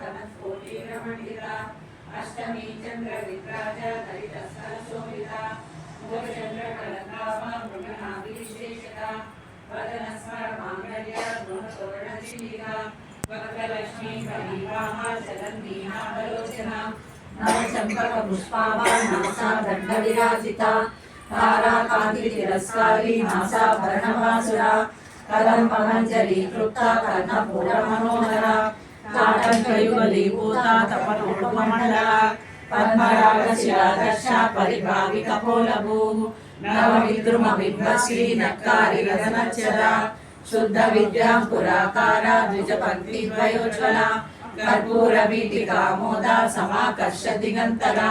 कनकोटीरमण्डिता अष्टमी चंद्र विद्राज दलित सरसोमिता मुखचंद्रकलकाभा मृगनाभिषेकता वदन स्मर मांगल्य गुणतोरणशिलिका वक्रलक्ष्मी कलिवाहा चलन्नीहा बलोचना नवचंपक पुष्पाभा नासा दंडविराजिता ताराकांति तिरस्कारी नासाभरणभासुरा कदम्बमंजरी तृप्ता कर्णपूर मनोहरा ताटंकयुगलीभूता तपनोपमण्डला पद्मरागशिलादर्शा परिभाविकपोलभूः नवविद्रुम बिम्बश्री नक्कारी रदनच्छदा शुद्ध विद्यां पुराकारा द्विजपङ्क्तिद्वयोज्ज्वला कर्पूरवीटिकामोदा समाकर्ष दिगन्तरा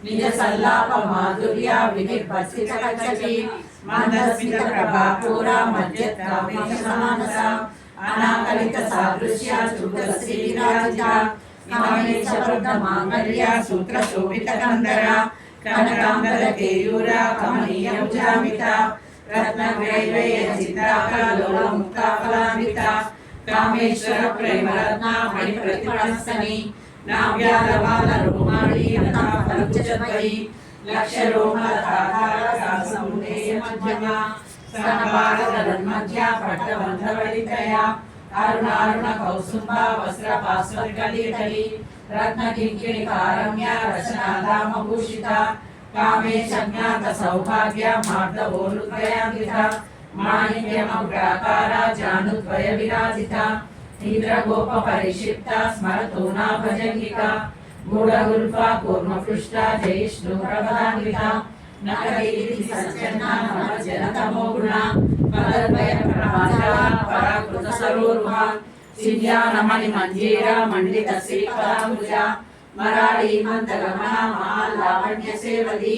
निज सल्लाप माधुर्या विनिर्भसितकचकी मंदस्मित प्रभापूरा मध्यत्कामेशमानसा अनाकलित सादृश्या शुद्धश्रीराजिता कामेश वृद्ध मांगल्या सूत्र शोभित कंदरा कनकांगद केयूरा कमनीय उजामिता रत्न ग्रैवय चित्राकलोल मुक्ताफलान्विता कामेश्वर प्रेम रत्ना मणि प्रतिपणस्तनी नाव्यालवाल रोमाणी अथा फलकुचद्वयी लक्ष रोमलताधारसमुदेय मध्यमा स्तनभारतन्मध्या पट्टबन्धवलितया अरुणारुण कौसुम्बा वस्त्रपास्वर्गलितली रत्नकिङ्किणिकारम्या रचनाधामभूषिता कामेशज्ञात सौभाग्या मार्दवोरुद्वयान्विता माणिक्यमग्राकारा जानुद्वय विराजिता इंद्रगोप परिक्षिप्ता स्मरतु नाभजंगिका गूढ़गुल्फा कूर्मपृष्ठा जयिष्णुप्रभदान्विता नकरीति सज्जन्ना नमज्जनतमोगुणा पदद्वय प्रभाजा पराकृत सरोरुहा सिद्ध्यानमणि मंजीरा मंडित श्रीपदाम्बुजा मराळी मंदगमना महालावण्य सेवदी